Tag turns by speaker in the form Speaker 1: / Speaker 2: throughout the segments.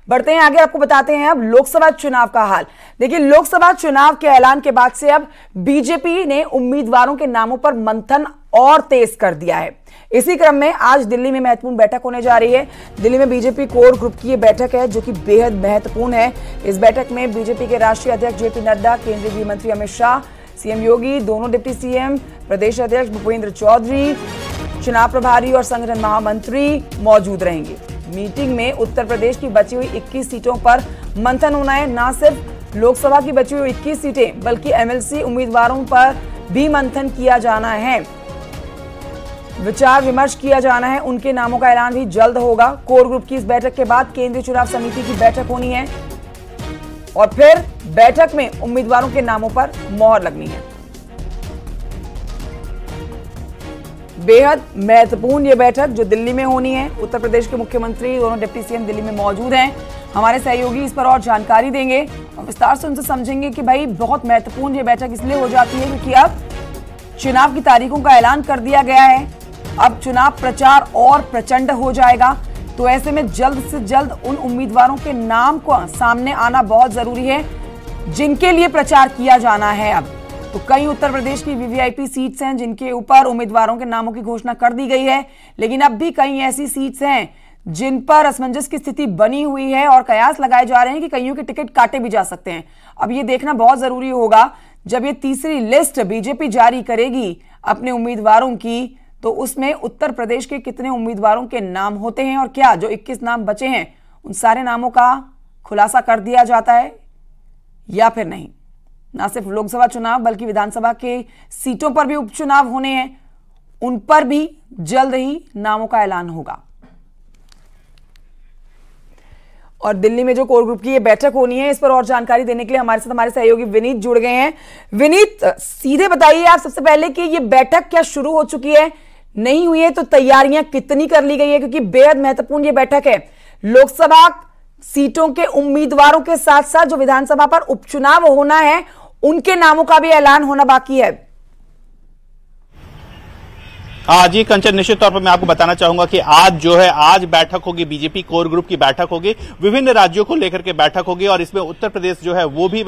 Speaker 1: बढ़ते हैं आगे, आपको बताते हैं अब लोकसभा चुनाव का हाल। देखिए, लोकसभा चुनाव के ऐलान के बाद से अब बीजेपी ने उम्मीदवारों के नामों पर मंथन और तेज कर दिया है। इसी क्रम में आज दिल्ली में महत्वपूर्ण बैठक होने जा रही है। दिल्ली में बीजेपी कोर ग्रुप की यह बैठक है जो कि बेहद महत्वपूर्ण है। इस बैठक में बीजेपी के राष्ट्रीय अध्यक्ष जेपी नड्डा, केंद्रीय गृह मंत्री अमित शाह, सीएम योगी, दोनों डिप्टी सीएम, प्रदेश अध्यक्ष भूपेंद्र चौधरी, चुनाव प्रभारी और संगठन महामंत्री मौजूद रहेंगे। मीटिंग में उत्तर प्रदेश की बची हुई 21 सीटों पर मंथन होना है। न सिर्फ लोकसभा की बची हुई 21 सीटें बल्कि एमएलसी उम्मीदवारों पर भी मंथन किया जाना है, विचार विमर्श किया जाना है। उनके नामों का ऐलान भी जल्द होगा। कोर ग्रुप की इस बैठक के बाद केंद्रीय चुनाव समिति की बैठक होनी है और फिर बैठक में उम्मीदवारों के नामों पर मोहर लगनी है। बेहद महत्वपूर्ण यह बैठक जो दिल्ली में होनी है। उत्तर प्रदेश के मुख्यमंत्री, दोनों डिप्टी सीएम दिल्ली में मौजूद हैं। हमारे सहयोगी इस पर और जानकारी देंगे और विस्तार से उनसे समझेंगे कि भाई बहुत महत्वपूर्ण ये बैठक इसलिए हो जाती है क्योंकि अब चुनाव की तारीखों का ऐलान कर दिया गया है। अब चुनाव प्रचार और प्रचंड हो जाएगा, तो ऐसे में जल्द से जल्द उन उम्मीदवारों के नाम को सामने आना बहुत जरूरी है जिनके लिए प्रचार किया जाना है। अब तो कई उत्तर प्रदेश की वीवीआईपी सीट्स हैं जिनके ऊपर उम्मीदवारों के नामों की घोषणा कर दी गई है, लेकिन अब भी कई ऐसी सीट्स हैं जिन पर असमंजस की स्थिति बनी हुई है और कयास लगाए जा रहे हैं कि कईयों के टिकट काटे भी जा सकते हैं। अब ये देखना बहुत जरूरी होगा जब ये तीसरी लिस्ट बीजेपी जारी करेगी अपने उम्मीदवारों की, तो उसमें उत्तर प्रदेश के कितने उम्मीदवारों के नाम होते हैं और क्या जो 21 नाम बचे हैं उन सारे नामों का खुलासा कर दिया जाता है या फिर नहीं। न सिर्फ लोकसभा चुनाव बल्कि विधानसभा के सीटों पर भी उपचुनाव होने हैं, उन पर भी जल्द ही नामों का ऐलान होगा। और दिल्ली में जो कोर ग्रुप की ये बैठक होनी है, इस पर और जानकारी देने के लिए हमारे साथ हमारे सहयोगी विनीत जुड़ गए हैं। विनीत, सीधे बताइए आप सबसे पहले कि ये बैठक क्या शुरू हो चुकी है, नहीं हुई है तो तैयारियां कितनी कर ली गई है, क्योंकि बेहद महत्वपूर्ण ये बैठक है। लोकसभा सीटों के उम्मीदवारों के साथ साथ जो विधानसभा पर उपचुनाव होना है उनके नामों का भी ऐलान होना बाकी है।
Speaker 2: जी कंचन, निश्चित तौर पर मैं आपको बताना चाहूंगा कि आज बैठक होगी, बीजेपी कोर ग्रुप की बैठक होगी, विभिन्न राज्यों को लेकर के बैठक होगी और इसमें उत्तर प्रदेश जो है वो भी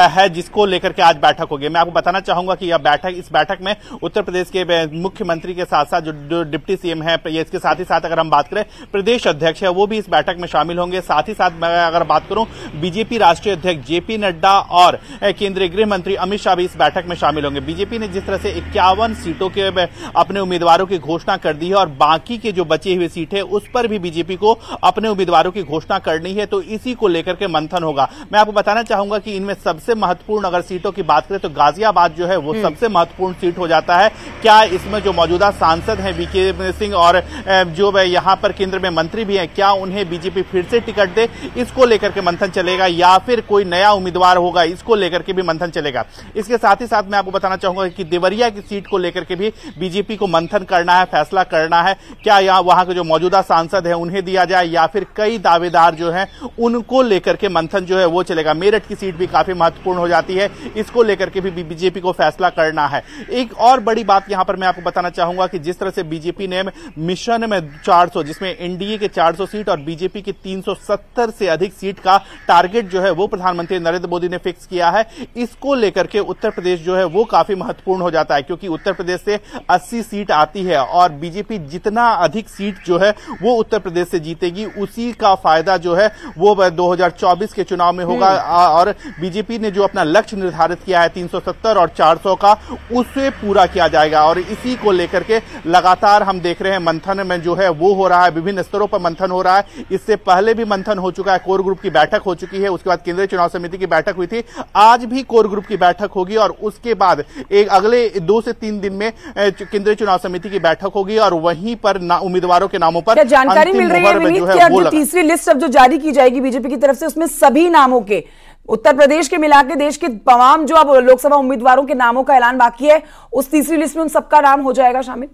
Speaker 2: है जिसको लेकर के आज बैठक होगी। मैं आपको बताना चाहूंगा कि इस बैठक में उत्तर प्रदेश के मुख्यमंत्री के साथ साथ जो डिप्टी सीएम है, इसके साथ ही साथ अगर हम बात करें प्रदेश अध्यक्ष है वो भी इस बैठक में शामिल होंगे। साथ ही साथ मैं अगर बात करूं बीजेपी राष्ट्रीय अध्यक्ष जेपी नड्डा और केंद्रीय गृह मंत्री अमित शाह भी इस बैठक में शामिल होंगे। बीजेपी ने जिस तरह से 51 सीटों के अपने उम्मीदवारों की घोषणा कर दी है और बाकी के जो बची हुई सीटें उस पर भी बीजेपी को अपने उम्मीदवारों की घोषणा करनी है, तो इसी को लेकर के मंथन होगा। मैं आपको बताना चाहूंगा कि इनमें सबसे महत्वपूर्ण अगर सीटों की बात करें तो गाजियाबाद जो है वो सबसे महत्वपूर्ण सीट हो जाता है। क्या इसमें जो मौजूदा सांसद हैं वीके सिंह और जो यहां पर केंद्र में मंत्री भी हैं, क्या उन्हें बीजेपी फिर से टिकट दे, इसको लेकर के मंथन चलेगा या फिर कोई नया उम्मीदवार होगा, इसको लेकर के भी मंथन चलेगा। इसके साथ ही साथ मैं आपको बताना चाहूंगा कि देवरिया की सीट को लेकर के भी बीजेपी को मंथन करना है, फैसला करना है। क्या यहाँ वहां के जो मौजूदा सांसद हैं उन्हें दिया जाए या फिर कई दावेदार जो हैं उनको लेकर के मंथन जो है वो चलेगा। मेरठ की सीट भी काफी महत्वपूर्ण हो जाती है, इसको लेकर के भी बीजेपी को फैसला करना है। एक और बड़ी बात यहां पर मैं आपको बताना चाहूंगा कि जिस तरह से बीजेपी ने मिशन में 400, जिसमें एनडीए के 400 सीट और बीजेपी की 370 से अधिक सीट का टारगेट जो है वो प्रधानमंत्री नरेंद्र मोदी ने फिक्स किया है, इसको लेकर के उत्तर प्रदेश जो है वो काफी महत्वपूर्ण हो जाता है, क्योंकि उत्तर प्रदेश से 80 सीट आती है और बीजेपी जितना अधिक सीट जो है वो उत्तर प्रदेश से जीतेगी उसी का फायदा जो है वो 2024 के चुनाव में होगा। और बीजेपी ने जो अपना लक्ष्य निर्धारित किया है 370 और 400 का, उसे पूरा किया जाएगा और इसी को लेकर के लगातार हम देख रहे हैं मंथन में जो है वो हो रहा है, विभिन्न स्तरों पर मंथन हो रहा है। इससे पहले भी मंथन हो चुका है, कोर ग्रुप की बैठक हो चुकी है, उसके बाद केंद्रीय चुनाव समिति की बैठक हुई थी, आज भी कोर ग्रुप की बैठक होगी और उसके बाद एक अगले 2 से 3 दिन में केंद्रीय चुनाव समिति की बैठक होगी और वहीं पर उम्मीदवारों के नामों पर
Speaker 1: जानकारी मिल रही है विनीत, क्या जो तीसरी लिस्ट अब जो जारी की जाएगी बीजेपी की तरफ से उसमें सभी नामों के उत्तर प्रदेश के मिला के देश के तमाम जो अब लोकसभा उम्मीदवारों के नामों का ऐलान बाकी है उस तीसरी लिस्ट में उन सबका नाम हो जाएगा शामिल,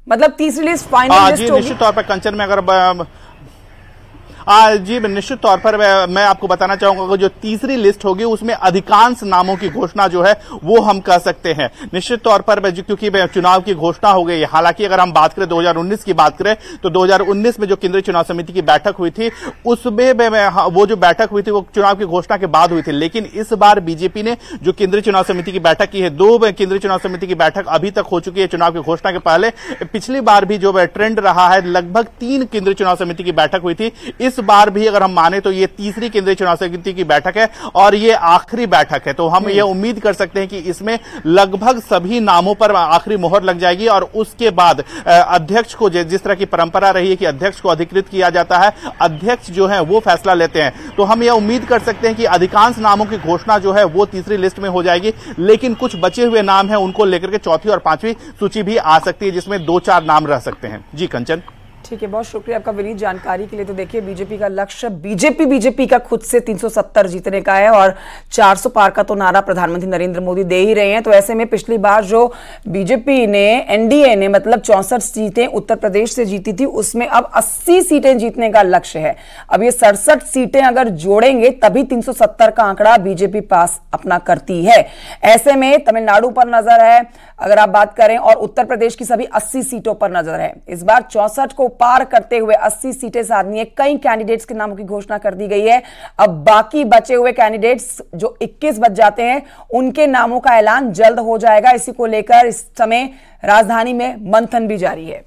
Speaker 1: मतलब तीसरी लिस्ट फाइनल लिस्ट होगी?
Speaker 2: निश्चित तौर पर कंचन में अगर जी निश्चित तौर पर मैं आपको बताना चाहूंगा जो तीसरी लिस्ट होगी उसमें अधिकांश नामों की घोषणा जो है वो हम कर सकते हैं निश्चित तौर पर, क्योंकि चुनाव की घोषणा हो गई। हालांकि अगर हम बात करें 2019 की बात करें तो 2019 में जो केंद्रीय चुनाव समिति की बैठक हुई थी उसमें वो जो बैठक हुई थी वो चुनाव की घोषणा के बाद हुई थी। लेकिन इस बार बीजेपी ने जो केंद्रीय चुनाव समिति की बैठक की है, 2 केंद्रीय चुनाव समिति की बैठक अभी तक हो चुकी है चुनाव की घोषणा के पहले। पिछली बार भी जो ट्रेंड रहा है लगभग 3 केंद्रीय चुनाव समिति की बैठक हुई थी। इस बार भी अगर हम माने तो ये तीसरी केंद्रीय चुनाव समिति की बैठक है और ये आखिरी बैठक है। तो हम ये उम्मीद कर सकते हैं कि इसमें लगभग सभी नामों पर आखिरी मोहर लग जाएगी और उसके बाद अध्यक्ष को, जिस तरह की परंपरा रही है कि अध्यक्ष को अधिकृत किया जाता है, अध्यक्ष जो है वो फैसला लेते हैं। तो हम ये उम्मीद कर सकते हैं कि अधिकांश नामों की घोषणा जो है वो तीसरी लिस्ट में हो जाएगी। लेकिन कुछ बचे हुए नाम हैं उनको लेकर के चौथी और पांचवी सूची भी आ सकती है जिसमें 2-4 नाम रह सकते हैं। जी कंचन।
Speaker 1: ठीक है, बहुत शुक्रिया आपका विनीत जानकारी के लिए। तो देखिए बीजेपी का लक्ष्य बीजेपी का खुद से 370 जीतने का है और 400 पार का तो नारा प्रधानमंत्री नरेंद्र मोदी दे ही रहे हैं। तो ऐसे में पिछली बार जो बीजेपी ने एनडीए ने मतलब 64 सीटें उत्तर प्रदेश से जीती थी उसमें अब 80 सीटें जीतने का लक्ष्य है। अब ये 67 सीटें अगर जोड़ेंगे तभी 370 का आंकड़ा बीजेपी पास अपना करती है। ऐसे में तमिलनाडु पर नजर है अगर आप बात करें और उत्तर प्रदेश की सभी 80 सीटों पर नजर है। इस बार 64 को पार करते हुए 80 सीटें साधनी है। कई कैंडिडेट्स के नामों की घोषणा कर दी गई है। अब बाकी बचे हुए कैंडिडेट्स जो 21 बच जाते हैं उनके नामों का ऐलान जल्द हो जाएगा। इसी को लेकर इस समय राजधानी में मंथन भी जारी है।